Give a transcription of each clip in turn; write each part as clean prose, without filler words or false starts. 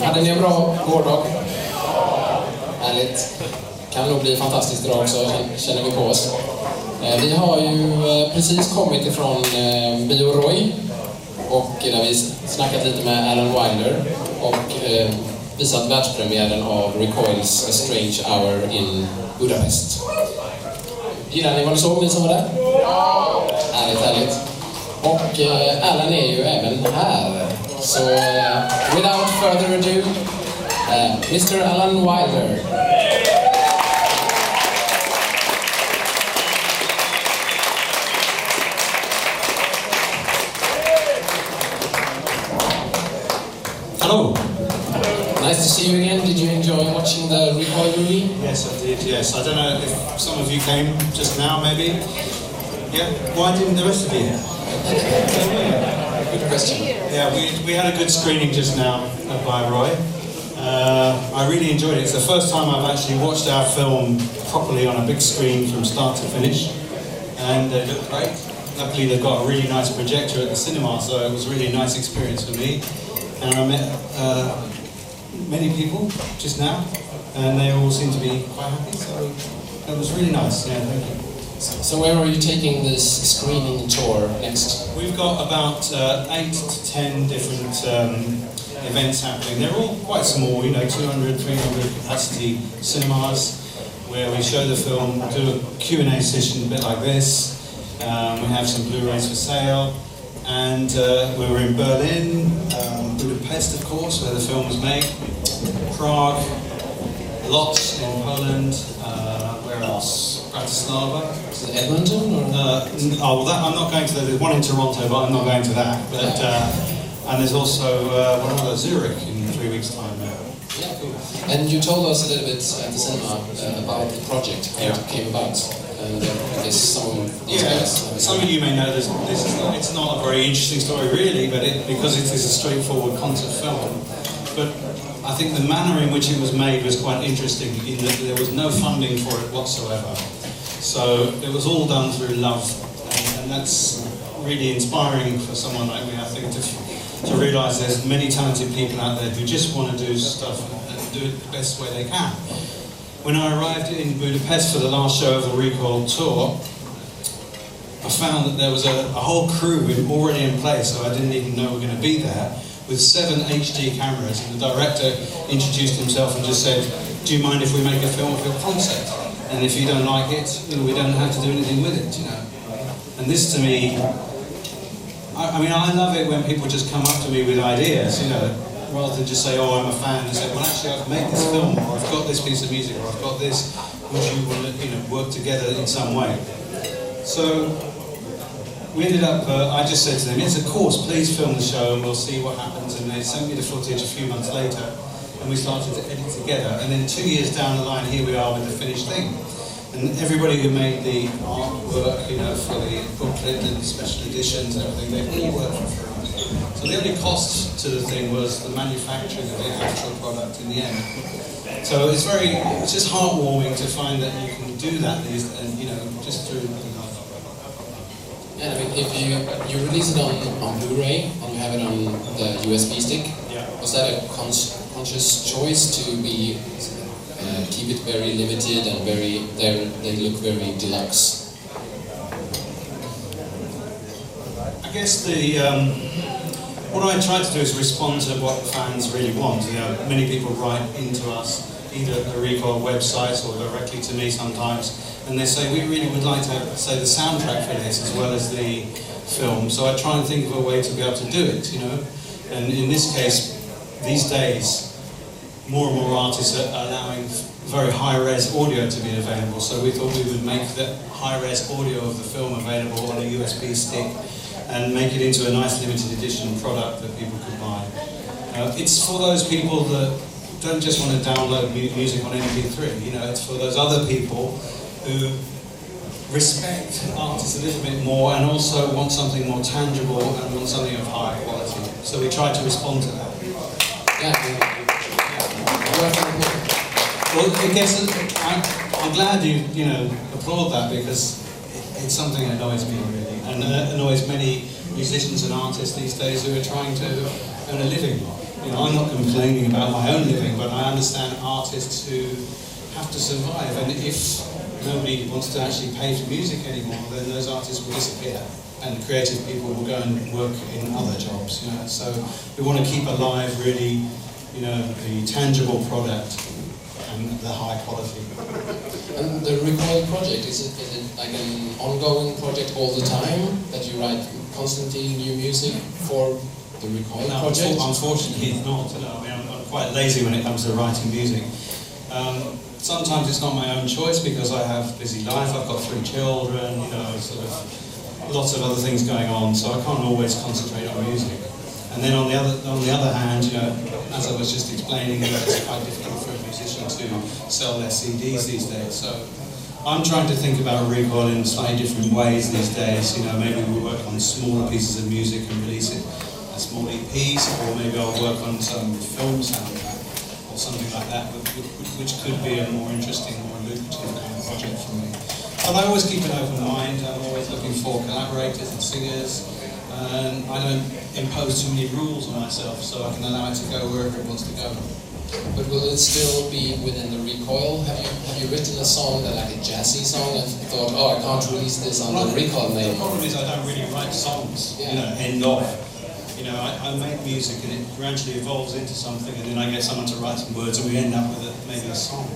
Hade ni en bra gårdag? Härligt. Kan nog bli fantastiskt idag också, känner vi på oss. Vi har ju precis kommit ifrån Bio Roy och där vi snackat lite med Alan Wilder och visat världspremiären av Recoils A Strange Hour in Budapest. Gillar ni vad ni såg, ni som var där? Ja! Härligt. Och Alan är ju även här. Så without further ado, Mr. Alan Wilder. Hello. Nice to see you again. Did you enjoy watching the Recoil movie? Yes, I did, yes. I don't know if some of you came just now, maybe. Yeah? Why didn't the rest of you? Good question. Yeah, we had a good screening just now by Roy. I really enjoyed it. It's the first time I've actually watched our film properly on a big screen from start to finish. And it looked great. Luckily they've got a really nice projector at the cinema, so it was a really nice experience for me. And I met many people just now, and they all seem to be quite happy, so it was really nice. Yeah, thank you. So where are you taking this screening tour next? We've got about 8 to 10 different events happening. They're all quite small, 200, 300 capacity cinemas, where we show the film, do a Q&A session a bit like this. We have some Blu-rays for sale. And we were in Berlin, Budapest of course, where the film was made, Prague, lots in Poland, where else? Bratislava. Is it Edmonton? Or? I'm not going to that. There's one in Toronto, but I'm not going to that. But, and there's also one other, Zurich, in 3 weeks' time now. Yeah, cool. And you told us a little bit at the cinema about the project, how it came about. And I guess some of these guys... Some of you may know this it's not a very interesting story really, but because it is a straightforward concept film. But I think the manner in which it was made was quite interesting in that there was no funding for it whatsoever. So it was all done through love, and that's really inspiring for someone like me, I think, to realise there's many talented people out there who just want to do stuff and do it the best way they can. When I arrived in Budapest for the last show of the Recoil tour, I found that there was a whole crew already in place, so I didn't even know we were going to be there, with 7 HD cameras, and the director introduced himself and just said, do you mind if we make a film of your concept? And if you don't like it, we don't have to do anything with it, And this to me, I love it when people just come up to me with ideas, rather than just say, oh, I'm a fan, and say, well, actually, I've made this film, or I've got this piece of music, or I've got this, would you want to, work together in some way? So we ended up, I just said to them, yes, of course, please film the show, and we'll see what happens. And they sent me the footage a few months later, and we started to edit together. And then 2 years down the line, here we are with the finished thing. And everybody who made the artwork, for the booklet and the special editions and everything, they all worked for free. So the only cost to the thing was the manufacturing of the actual product in the end. So it's just heartwarming to find that you can do that, and just through. Yeah, if you release it on Blu-ray and you have it on the USB stick, was that a conscious choice to be keep it very limited and they look very deluxe? I guess what I try to do is respond to what fans really want. Many people write into us, either at the Recoil website or directly to me sometimes, and they say, we really would like to say the soundtrack for this as well as the film. So I try and think of a way to be able to do it, And in this case, these days, more and more artists are allowing very high-res audio to be available. So we thought we would make the high-res audio of the film available on a USB stick and make it into a nice limited edition product that people could buy. It's for those people that don't just want to download music on MP3, it's for those other people who respect artists a little bit more and also want something more tangible and want something of higher quality. So we try to respond to that. Well, I guess I'm glad you applaud that, because it's something that annoys me really, and annoys many musicians and artists these days who are trying to earn a living. You know, I'm not complaining about my own living, but I understand artists who have to survive, and if nobody wants to actually pay for music anymore, then those artists will disappear, and creative people will go and work in other jobs. You know, so we want to keep alive, really, you know, the tangible product and the high quality. And the Recoil project, is it like an ongoing project all the time, that you write constantly new music for the Recoil project? Unfortunately, it's not. You know, I mean, I'm quite lazy when it comes to writing music. Sometimes it's not my own choice because I have a busy life. I've got 3 children, you know, sort of lots of other things going on, so I can't always concentrate on music. And then on the other hand, you know, as I was just explaining, it's quite difficult for a musician to sell their CDs these days. So I'm trying to think about Recoil in slightly different ways these days. You know, maybe we work on smaller pieces of music and release it as small EPs, or maybe I'll work on some film soundtrack or something like that, which could be a more interesting, more lucrative kind of project for me. But I always keep an open mind. I'm always looking for collaborators and singers, and I don't impose too many rules on myself, so I can allow it to go wherever it wants to go. But will it still be within the Recoil? Have you written a song, that like a jazzy song, and thought, oh, I can't release this on the Recoil name? The problem is I don't really write songs, yeah. You know, end of. You know, I make music and it gradually evolves into something, and then I get someone to write some words and we end up with maybe a song.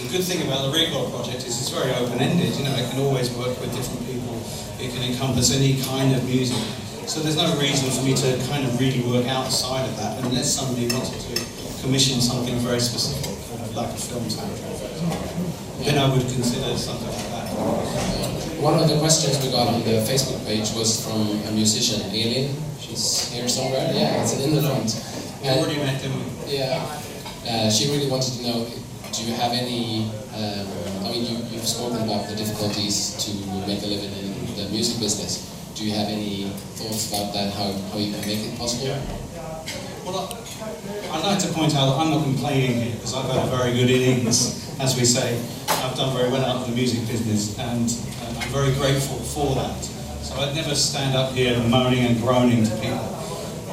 The good thing about the Recoil project is it's very open-ended. You know, it can always work with different people. It can encompass any kind of music. So there's no reason for me to kind of really work outside of that, unless somebody wanted to commission something very specific, like a film soundtrack, for example. Then I would consider something like that. One of the questions we got on the Facebook page was from a musician, Elin. She's here somewhere. Yeah, it's in the front. We already met them. Yeah. She really wanted to know, do you have any, I mean, you've spoken about the difficulties to make a living in the music business. Do you have any thoughts about that, how you can make it possible? Yeah. Well, I'd like to point out that I'm not complaining here, because I've had a very good innings, as we say. I've done very well out of the music business, and I'm very grateful for that. So I'd never stand up here moaning and groaning to people.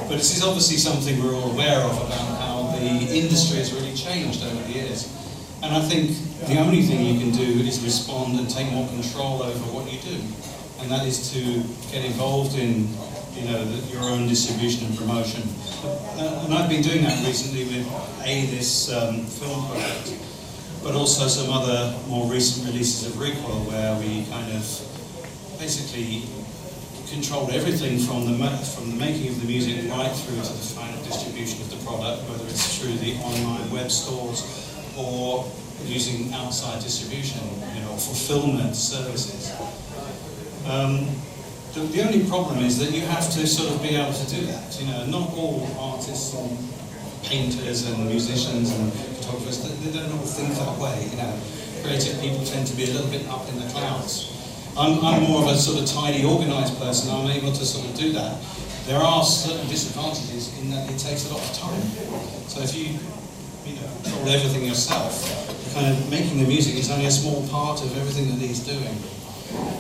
But this is obviously something we're all aware of, about how the industry has really changed over the years. And I think the only thing you can do is respond and take more control over what you do. And that is to get involved in, you know, your own distribution and promotion. And I've been doing that recently with this film project, but also some other more recent releases of Recoil, where we kind of basically controlled everything from the making of the music right through to the final distribution of the product, whether it's through the online web stores or using outside distribution, you know, fulfillment services. The only problem is that you have to sort of be able to do that. You know, not all artists and painters and musicians and photographers, they don't all think that way. You know, creative people tend to be a little bit up in the clouds. I'm more of a sort of tidy, organised person. I'm able to sort of do that. There are certain disadvantages in that it takes a lot of time. So if you control everything yourself, kind of making the music is only a small part of everything that he's doing.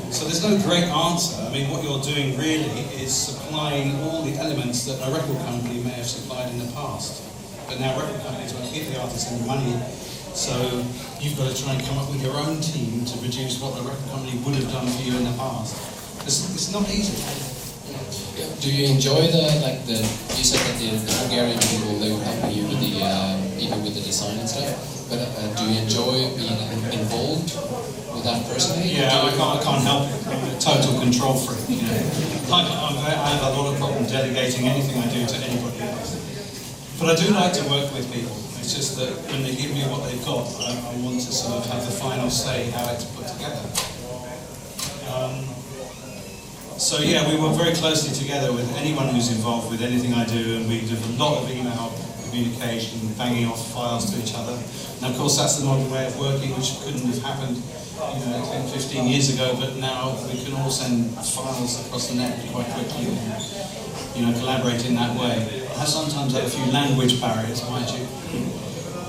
So there's no great answer. I mean, what you're doing really is supplying all the elements that a record company may have supplied in the past. But now record companies won't give the artists any money, so you've got to try and come up with your own team to produce what the record company would have done for you in the past. It's not easy. Do you enjoy you said that the Hungarian people, they were helping you with even with the design and stuff, but do you enjoy being involved with that personally? Yeah, I can't help it. I'm a total control freak. You know? I have a lot of problem delegating anything I do to anybody else. But I do like to work with people. It's just that when they give me what they've got, I want to sort of have the final say how it's put together. So yeah, we work very closely together with anyone who's involved with anything I do, and we do a lot of email communication, banging off files to each other. And of course that's the modern way of working, which couldn't have happened 10, 15 years ago, but now we can all send files across the net quite quickly and collaborate in that way. I sometimes have a few language barriers, mind you,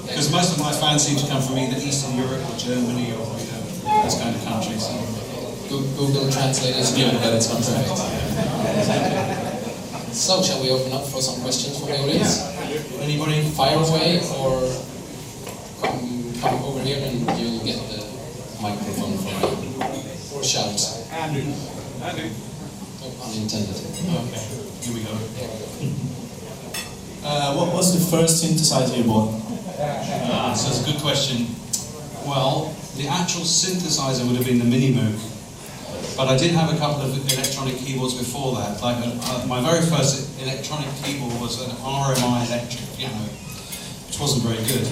because most of my fans seem to come from either Eastern Europe or Germany or those kind of countries. Google Translate is good, but it's not perfect. So, shall we open up for some questions from the audience? Anybody? Fire away or come over here and you'll get the microphone from me. Or shout. Andy. Oh, unintended. Okay, here we go. What was the first synthesizer you bought? So it's a good question. Well, the actual synthesizer would have been the Minimoog, but I did have a couple of electronic keyboards before that. Like my very first electronic keyboard was an RMI electric piano, which wasn't very good.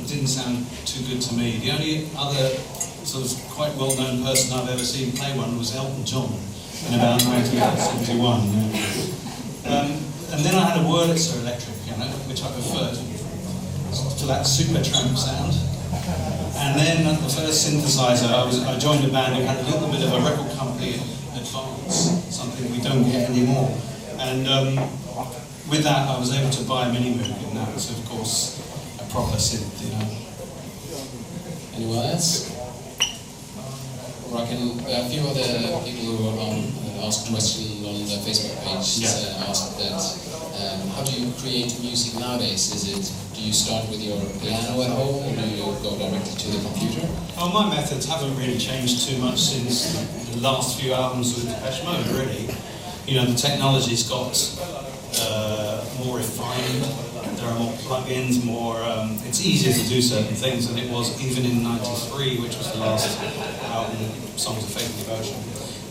Didn't sound too good to me. The only other sort of quite well-known person I've ever seen play one was Elton John in about 1971. And then I had a Wurlitzer electric piano, which I preferred to that Supertramp sound. And then the first synthesizer, I joined a band who had a little bit of a record company advance, something we don't get anymore. And with that, I was able to buy a Minimoog, and that was, of course, a proper synth, you know. Anyone else? Or a few other people who asked questions on the Facebook page asked that how do you create music nowadays? Do you start with your piano at home or do you go directly to the computer? Well, my methods haven't really changed too much since the last few albums with Depeche Mode, really. You know, the technology's got more refined, there are more plugins, it's easier to do certain things than it was even in '93, which was the last album, Songs of Faith and Devotion.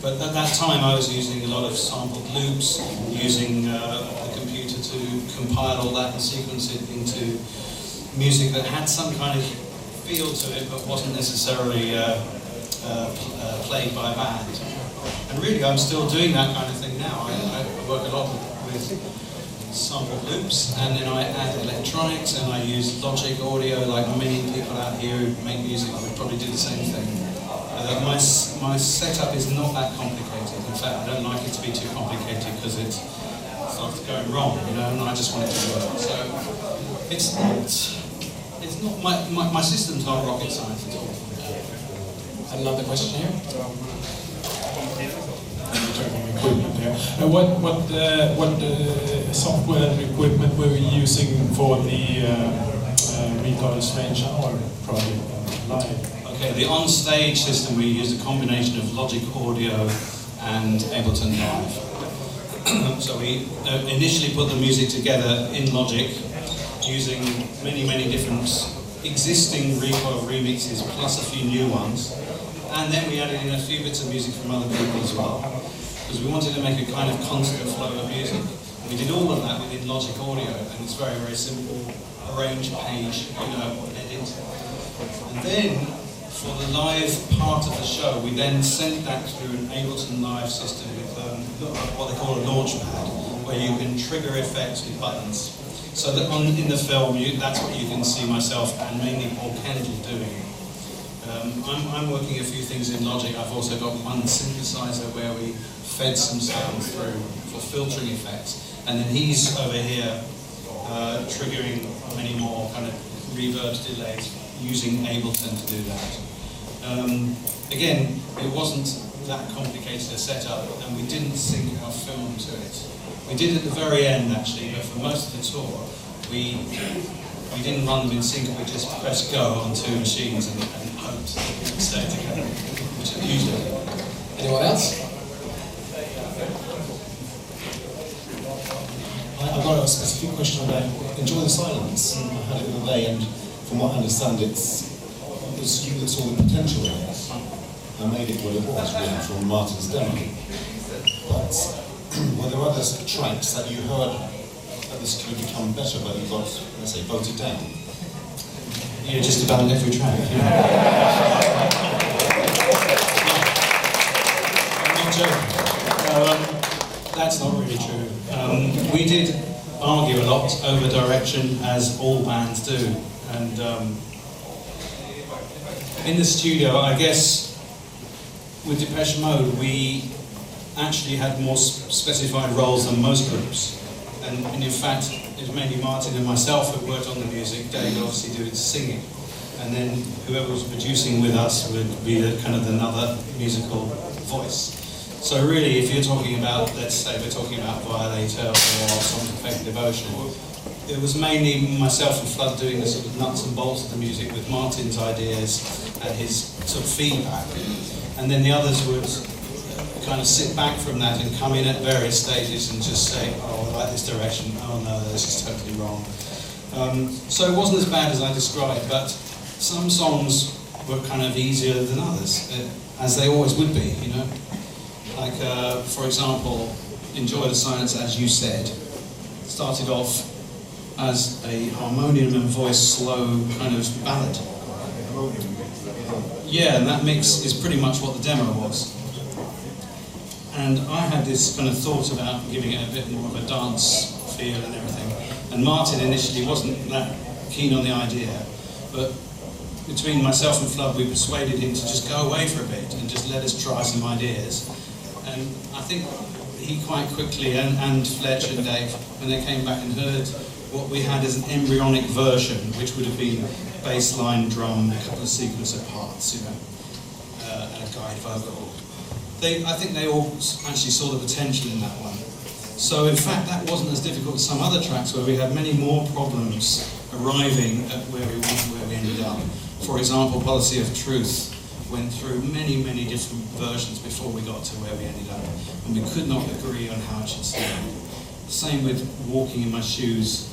But at that time I was using a lot of sampled loops, using the computer to compile all that and sequence it into music that had some kind of feel to it but wasn't necessarily played by a band. And really I'm still doing that kind of thing now. I work a lot with sampled loops, and then I add electronics, and I use Logic Audio, like many people out here who make music would probably do the same thing. My setup is not that complicated. In fact, I don't like it to be too complicated because it starts going wrong, you know, and I just want it to work. So it's not my system's not rocket science at all. Another question here. What software and equipment were you using for the Recoil Strange Hour project live? Okay, the on-stage system, we used a combination of Logic Audio and Ableton Live. So we initially put the music together in Logic using many different existing Recoil remixes plus a few new ones. And then we added in a few bits of music from other people as well, because we wanted to make a kind of constant flow of music. We did all of that within Logic Audio, and it's very simple. Arrange, page, edit. And then, for the live part of the show, we then sent that through an Ableton Live system with what they call a launch pad, where you can trigger effects with buttons. So that in the film, that's what you can see myself and mainly Paul Kendall doing. I'm working a few things in Logic. I've also got one synthesizer where we fed some sound through for filtering effects, and then he's over here triggering many more kind of reverbs, delays, using Ableton to do that. Again, it wasn't that complicated a setup, and we didn't sync our film to it. We did at the very end actually, but for most of the tour, we didn't run them in sync. We just pressed go on two machines and hoped that we would stay together, which it usually. Anyone else? I've got a specific question about Enjoy the Silence. I had it the other day, and from what I understand, it was you that saw the potential in it. I made it what it was, really, from Martin's demo. But were there other tracks that you heard that this could have become better, but you got, let's say, voted down? Yeah, just about every track. Yeah. I'm not joking. That's not really true. We did argue a lot over direction, as all bands do, and in the studio, I guess, with Depeche Mode, we actually had more specified roles than most groups, and in fact, it was mainly Martin and myself who worked on the music. Dave obviously did singing, and then whoever was producing with us would be another musical voice. So really, if you're talking about, let's say we're talking about Violator or Songs of Faith and Devotion, it was mainly myself and Flood doing the sort of nuts and bolts of the music with Martin's ideas and his sort of feedback. And then the others would kind of sit back from that and come in at various stages and just say, oh, I like this direction, oh no, this is totally wrong. So it wasn't as bad as I described, but some songs were kind of easier than others, as they always would be, you know. Like, for example, Enjoy the Silence, as you said, started off as a harmonium and voice slow kind of ballad. Yeah, and that mix is pretty much what the demo was. And I had this kind of thought about giving it a bit more of a dance feel and everything. And Martin initially wasn't that keen on the idea, but between myself and Flood, we persuaded him to just go away for a bit and just let us try some ideas. And I think he quite quickly, and Fletch and Dave, when they came back and heard what we had as an embryonic version, which would have been bass line, drum, a couple of sequencer parts, you know, and a guide vocal. I think they all actually saw the potential in that one. So in fact, that wasn't as difficult as some other tracks where we had many more problems arriving at where we ended up. For example, Policy of Truth went through many, many different versions before we got to where we ended up, and we could not agree on how it should sound. Same with Walking in My Shoes.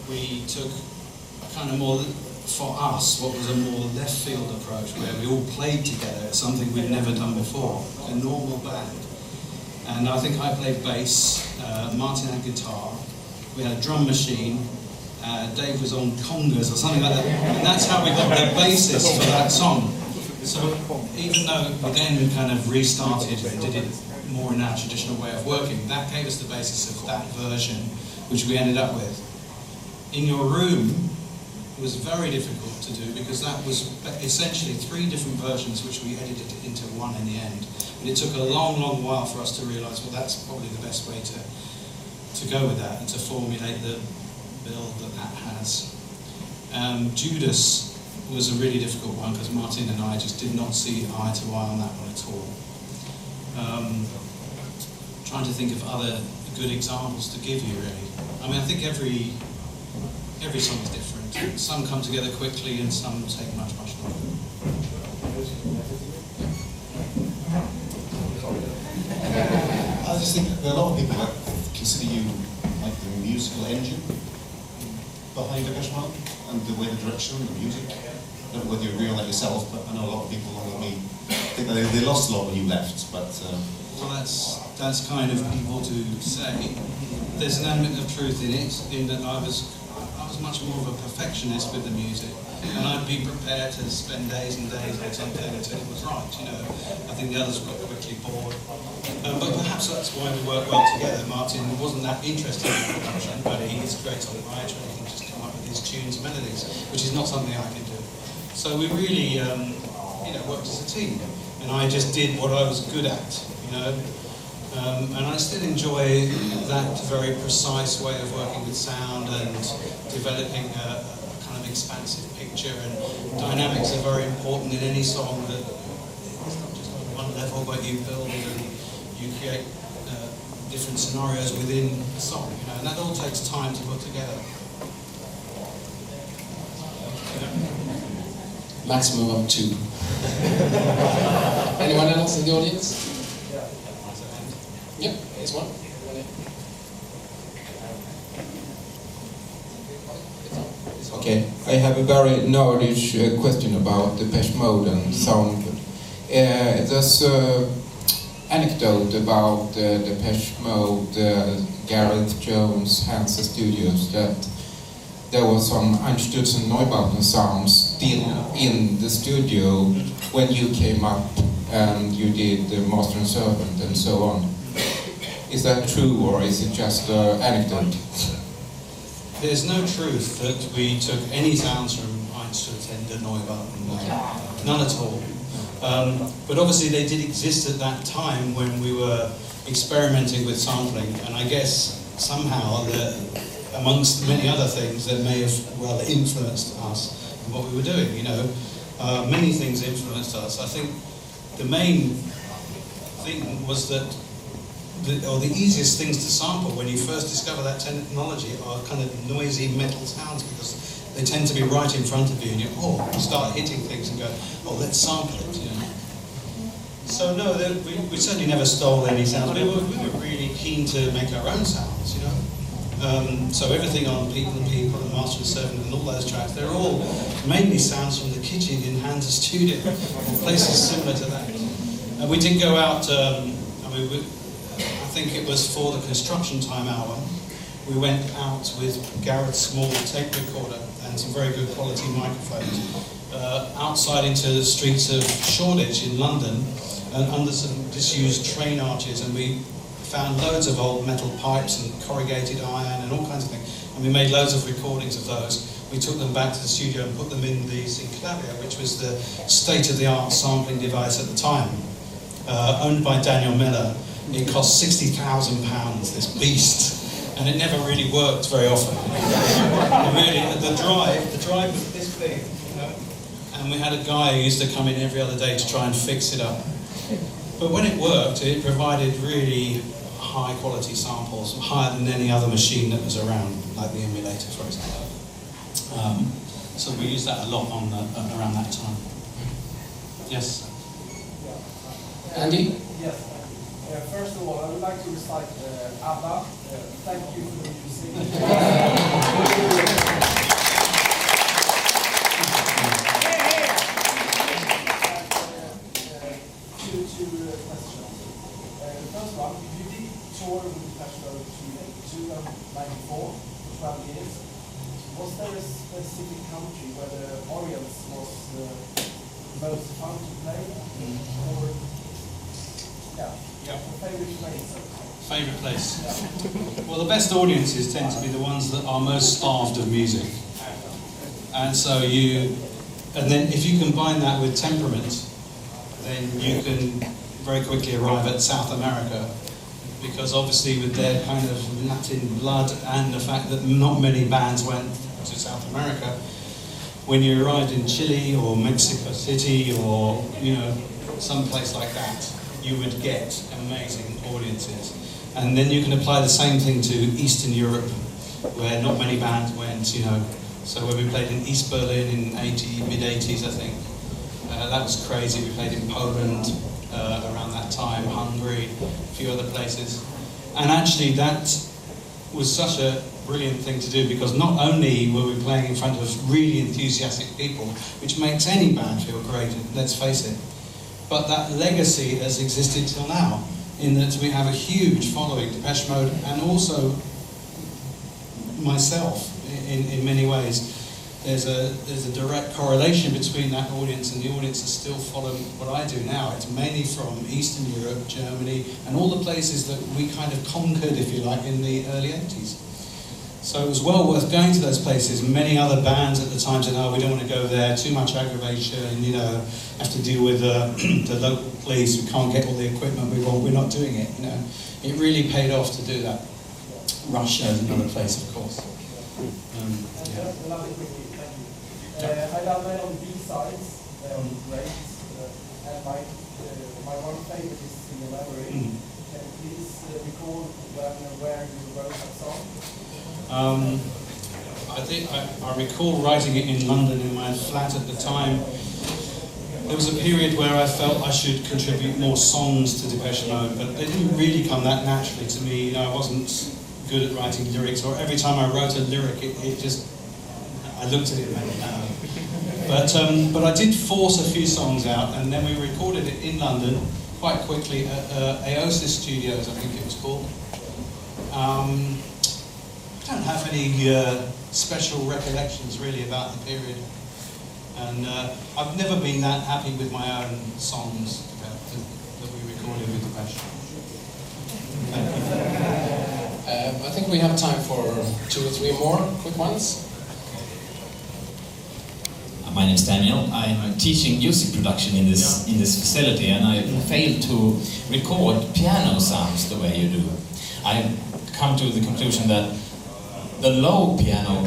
We took a kind of more, for us, what was a more left field approach, where we all played together, something we'd never done before, a normal band. And I think I played bass, Martin had guitar, we had a drum machine, Dave was on congas or something like that, and that's how we got the basis for that song. So even though we then kind of restarted and did it more in our traditional way of working, that gave us the basis of that version, which we ended up with. In Your Room was very difficult to do because that was essentially 3 different versions which we edited into one in the end. And it took a long, long while for us to realise, well, that's probably the best way to go with that and to formulate the build that has. Judas was a really difficult one because Martin and I just did not see eye to eye on that one at all. Trying to think of other good examples to give you, really. I mean, I think every song is different. Some come together quickly and some take much, much longer. I just think there are a lot of people that consider you like the musical engine behind Depeche Mode and the way the direction, the music. I don't know whether you agree on that yourself, but I know a lot of people along with me think that they lost a lot when you left. But well, that's kind of people to say. There's an element of truth in it, in that I was much more of a perfectionist with the music, and I'd be prepared to spend days and days on something until it was right. You know, I think the others got quickly bored, but perhaps that's why we work well together. Martin wasn't that interested in production, but he is a great songwriter and he can just come up with his tunes and melodies, which is not something I can do. So we really, worked as a team, and I just did what I was good at, you know. And I still enjoy that very precise way of working with sound and developing a kind of expansive picture, and dynamics are very important in any song. That it's not just on one level, but you build and you create different scenarios within a song, you know, and that all takes time to put together. Maximum of 2. Anyone else in the audience? Yep, here's one. Okay, I have a very nerdish question about Depeche Mode and sound. There's an anecdote about Depeche Mode, Gareth Jones, Hansa Studios, that there was some Einstürzen Neubauten sounds still in the studio when you came up and you did the Master and Servant and so on. Is that true, or is it just an anecdote? There's no truth that we took any sounds from Einstürzen Neubauten, none at all. But obviously they did exist at that time when we were experimenting with sampling, and I guess somehow, amongst many other things, that may have well influenced us in what we were doing. You know, many things influenced us. I think the main thing was that the easiest things to sample when you first discover that technology are kind of noisy metal sounds, because they tend to be right in front of you, and you start hitting things and go, let's sample it, you know. So no, we certainly never stole any sounds. We were really keen to make our own sounds, you know. So everything on People and People and Master and Servant and all those tracks, they're all mainly sounds from the kitchen in Hans' studio, or places similar to that. And we did go out, I think it was for the Construction Time album. We went out with Garrett's small tape recorder and some very good quality microphones outside into the streets of Shoreditch in London and under some disused train arches, and we found loads of old metal pipes and corrugated iron and all kinds of things, and we made loads of recordings of those. We took them back to the studio and put them in the Synclavier, which was the state-of-the-art sampling device at the time, owned by Daniel Miller. It cost £60,000, this beast, and it never really worked very often. The drive was this big, you know, and we had a guy who used to come in every other day to try and fix it up. But when it worked, it provided really high quality samples, higher than any other machine that was around, like the emulator, for example. So we used that a lot around that time. Yes? Andy? Yes. First of all, I would like to recite ABBA. Thank you for the music. Two questions. The first one, you did tour with Depeche Mode to 94, 12 years. Was there a specific country where the Orioles was the most fun to play? Or, favorite place? Favourite place? Yeah. Well, the best audiences tend to be the ones that are most starved of music. And so and then if you combine that with temperament, then you can very quickly arrive at South America, because obviously with their kind of Latin blood and the fact that not many bands went to South America, when you arrived in Chile or Mexico City or, you know, some place like that, you would get amazing audiences. And then you can apply the same thing to Eastern Europe, where not many bands went, you know. So when we played in East Berlin in mid-80s, I think, that was crazy. We played in Poland around that time, Hungary, a few other places. And actually that was such a brilliant thing to do, because not only were we playing in front of really enthusiastic people, which makes any band feel great, let's face it, but that legacy has existed till now, in that we have a huge following, Depeche Mode, and also myself in many ways. There's a direct correlation between that audience and the audience that still follow what I do now. It's mainly from Eastern Europe, Germany, and all the places that we kind of conquered, if you like, in the early 80s. So it was well worth going to those places. Many other bands at the time said, we don't want to go there, too much aggravation, you know, have to deal with the local police, we can't get all the equipment we want, we're not doing it, you know. It really paid off to do that. Russia is another place, of course. I downloaded on B-sides, great, and my one favorite is In Your Memory. Can you please recall where you wrote that song? I think I recall writing it in London in my flat at the time. There was a period where I felt I should contribute more songs to Depeche Mode, but they didn't really come that naturally to me. You know, I wasn't good at writing lyrics, or every time I wrote a lyric, it just, I looked at it and went, no. But I did force a few songs out, and then we recorded it in London quite quickly at Aosis Studios, I think it was called. I don't have any special recollections really about the period, and I've never been that happy with my own songs that we recorded with Depeche. Thank you. I think we have time for 2 or 3 more quick ones. My name is Daniel. I'm teaching music production in this facility, and I failed to record piano sounds the way you do. I've come to the conclusion that the low piano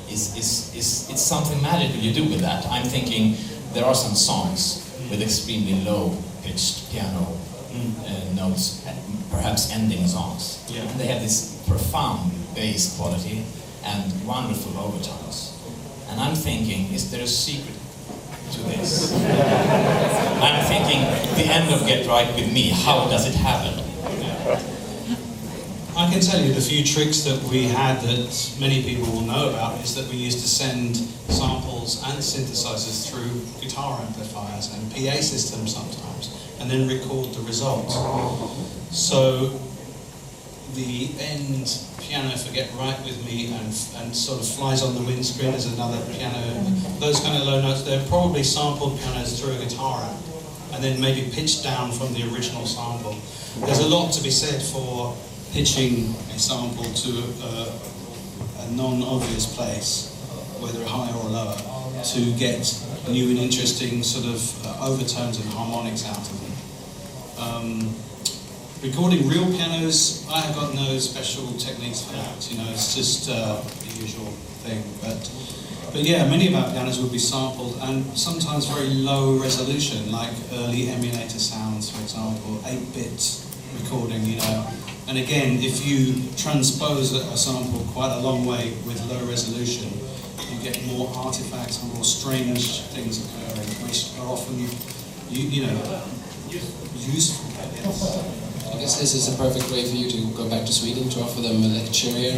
it's something magical you do with that. I'm thinking there are some songs with extremely low pitched piano notes, perhaps ending songs. Yeah. And they have this profound bass quality and wonderful overtones. And I'm thinking, is there a secret to this? I'm thinking, the end of Get Right With Me, how does it happen? I can tell you the few tricks that we had that many people will know about is that we used to send samples and synthesizers through guitar amplifiers and PA systems sometimes, and then record the result. So the end piano for Get Right With Me and sort of Flies on the Windscreen is another piano. Those kind of low notes, they're probably sampled pianos through a guitar amp and then maybe pitched down from the original sample. There's a lot to be said for pitching a sample to a non-obvious place, whether higher or lower, to get new and interesting sort of overtones and harmonics out of them. Recording real pianos, I have got no special techniques for that. You know, it's just the usual thing. But yeah, many of our pianos would be sampled and sometimes very low resolution, like early emulator sounds, for example, 8-bit recording. You know. And again, if you transpose a sample quite a long way with low resolution, you get more artifacts and more strange things occurring, which are often, useful. Yes. I guess this is a perfect way for you to go back to Sweden to offer them a lecture here.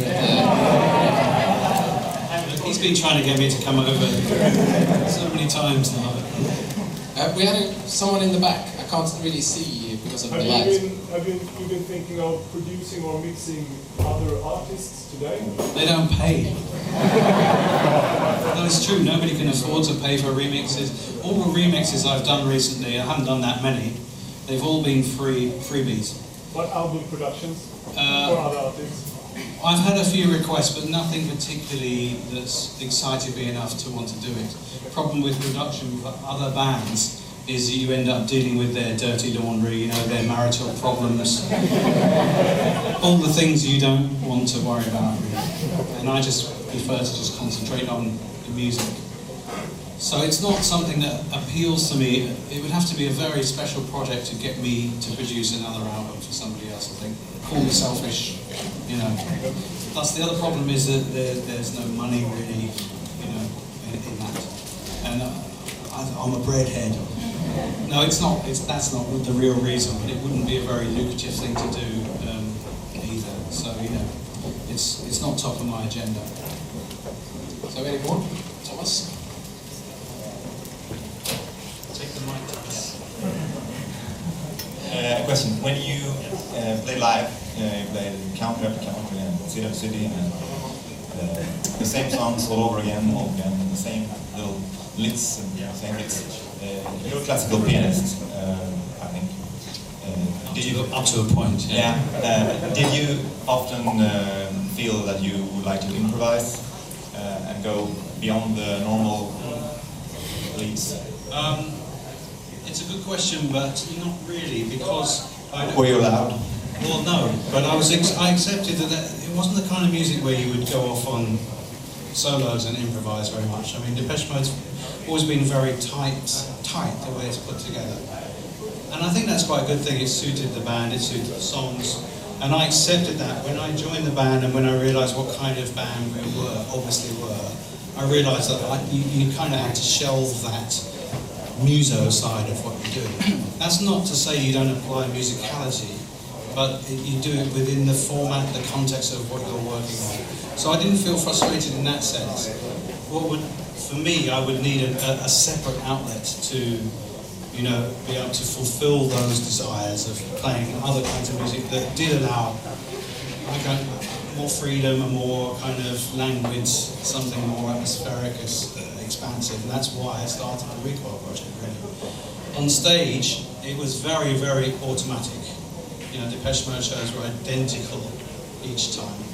He's been trying to get me to come over so many times now. We had someone in the back. I can't really see because of the lights. Have you been thinking of producing or mixing other artists today? They don't pay. No, it's true. Nobody can afford to pay for remixes. All the remixes I've done recently, I haven't done that many. They've all been freebies. What album productions for other artists? I've had a few requests, but nothing particularly that's excited me enough to want to do it. The problem with production for other bands is you end up dealing with their dirty laundry, you know, their marital problems, all the things you don't want to worry about, really. And I just prefer to just concentrate on the music. So it's not something that appeals to me. It would have to be a very special project to get me to produce another album for somebody else, I think. Call me selfish, you know. Plus the other problem is that there's no money really, you know, in that. And I'm a breadhead. No, it's not. That's not the real reason, but it wouldn't be a very lucrative thing to do either. So you know, it's not top of my agenda. So any more, Thomas? Take the mic. A question: when you play live, you play country after country and city after city, and the same songs all over again, the same little licks and same hits. You're a classical pianist, I think. Did you go up to a point? Yeah. Did you often feel that you would like to improvise and go beyond the normal leads? It's a good question, but not really, because Were you allowed? Well, no, but I accepted that it wasn't the kind of music where you would go off on solos and improvise very much. I mean, Depeche Mode's always been very tight the way it's put together. And I think that's quite a good thing. It suited the band, it suited the songs. And I accepted that when I joined the band and when I realised what kind of band we obviously were, I realised that you kind of had to shelve that muso side of what you do. That's not to say you don't apply musicality, but you do it within the format, the context of what you're working on. So I didn't feel frustrated in that sense. For me, I would need a separate outlet to, you know, be able to fulfill those desires of playing other kinds of music that did allow more freedom, a more kind of languid, something more atmospheric, expansive. And that's why I started the Recoil project, really. On stage, it was very, very automatic. You know, Depeche Mode shows were identical each time.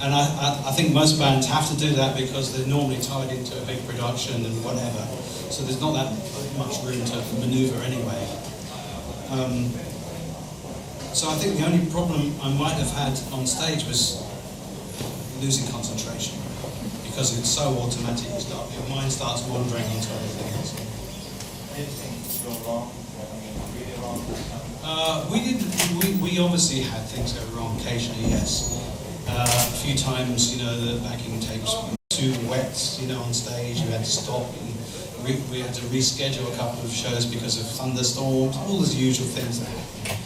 And I think most bands have to do that because they're normally tied into a big production and whatever. So there's not that much room to maneuver anyway. So I think the only problem I might have had on stage was losing concentration. Because it's so automatic, your mind starts wandering onto other things. Anything go wrong? Really wrong? We obviously had things go wrong occasionally, yes. A few times, you know, the backing tapes were too wet, you know, on stage. You had to stop, and we had to reschedule a couple of shows because of thunderstorms. All the usual things that happen.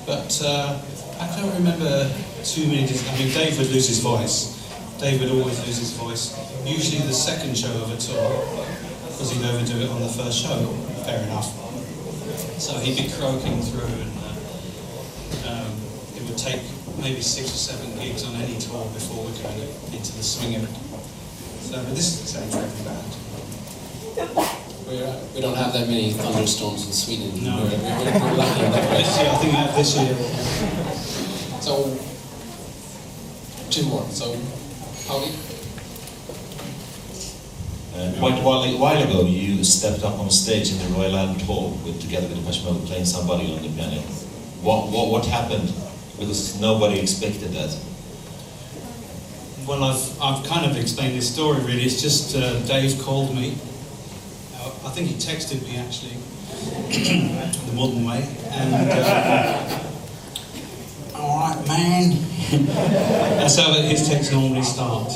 But I don't remember too many. I mean, Dave would lose his voice. Dave would always lose his voice. Usually the second show of a tour, because he'd overdo it on the first show. Fair enough. So he'd be croaking through, and it would take maybe 6 or 7 gigs on any tour before we kind of into the swing of it. So, but this is the same for every band. We don't have that many thunderstorms in Sweden. No. We're lucky in that way. This year, I think we have this year. So, 2 more. So, Howdy. Quite a while ago, you stepped up on stage in the Royal Albert Hall together with Depeche Mode, playing somebody on the piano. What happened? Because nobody expected that. Well, I've kind of explained this story really. It's just Dave called me. I think he texted me actually, the modern way, and all right, man. And so his texts normally start.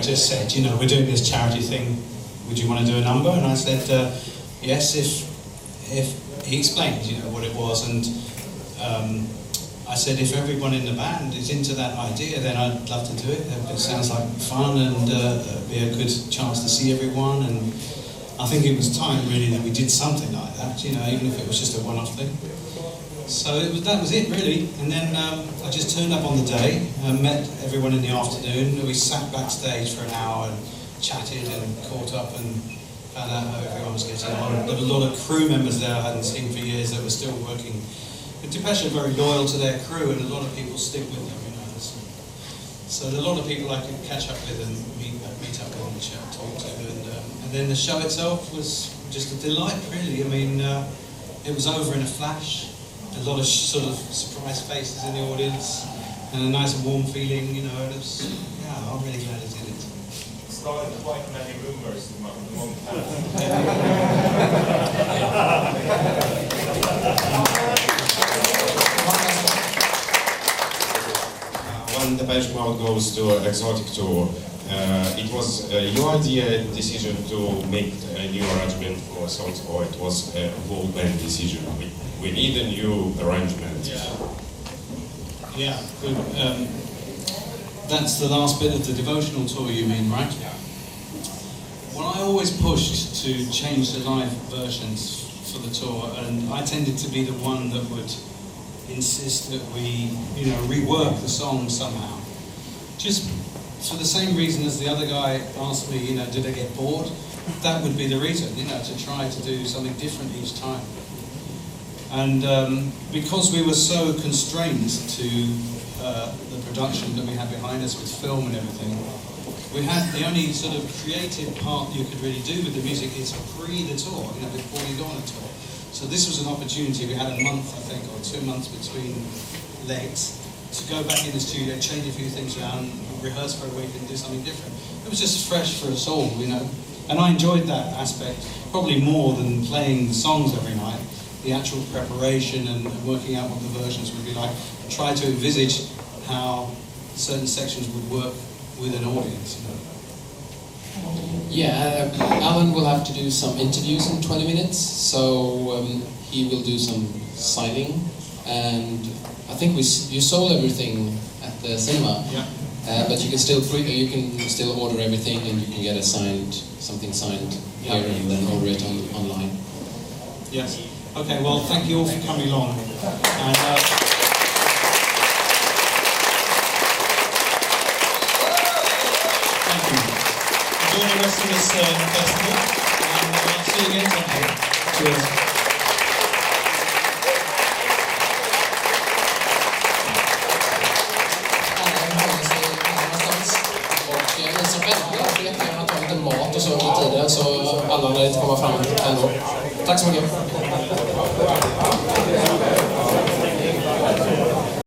Just said, you know, we're doing this charity thing. Would you want to do a number? And I said, yes, if he explained, you know, what it was, and I said, if everyone in the band is into that idea, then I'd love to do it. It sounds like fun, and it'd be a good chance to see everyone. And I think it was time really that we did something like that, you know, even if it was just a one-off thing. So that was it really. And then I just turned up on the day, met everyone in the afternoon. We sat backstage for an hour and chatted and caught up and found out how everyone was getting on. There were a lot of crew members there I hadn't seen for years that were still working. But Depeche are very loyal to their crew, and a lot of people stick with them, you know. So there are a lot of people I could catch up with and meet up with and chat, talk to. And then the show itself was just a delight, really. I mean, it was over in a flash. A lot of sort of surprised faces in the audience, and a nice warm feeling, you know. And it's, yeah, I'm really glad I did it. Started quite many rumors among When Depeche Mode goes to an exotic tour, it was your decision to make a new arrangement for songs, or it was a whole band decision? We need a new arrangement. Yeah, good. That's the last bit of the devotional tour, you mean, right? Well, I always pushed to change the live versions for the tour, and I tended to be the one that would insist that we, you know, rework the song somehow. Just for the same reason as the other guy asked me, you know, did I get bored? That would be the reason, you know, to try to do something different each time. And because we were so constrained to the production that we had behind us with film and everything, we had the only sort of creative part you could really do with the music is pre the tour, you know, before you go on a tour. So this was an opportunity. We had a month, I think, or 2 months between legs to go back in the studio, change a few things around, rehearse for a week and do something different. It was just fresh for us all, you know. And I enjoyed that aspect probably more than playing the songs every night. The actual preparation and working out what the versions would be like. Try to envisage how certain sections would work with an audience, you know. Yeah, Alan will have to do some interviews in 20 minutes, so he will do some signing, and I think you sold everything at the cinema. Yeah. But you can still order everything, and you can get something signed here, and then order it online. Yes. Okay. Well, thank you all for coming along. And, thank you. Enjoy the rest of this festival, and I'll see you again sometime. Cheers. Mat och så under tiden, så alla lär inte komma fram ändå. Tack så mycket.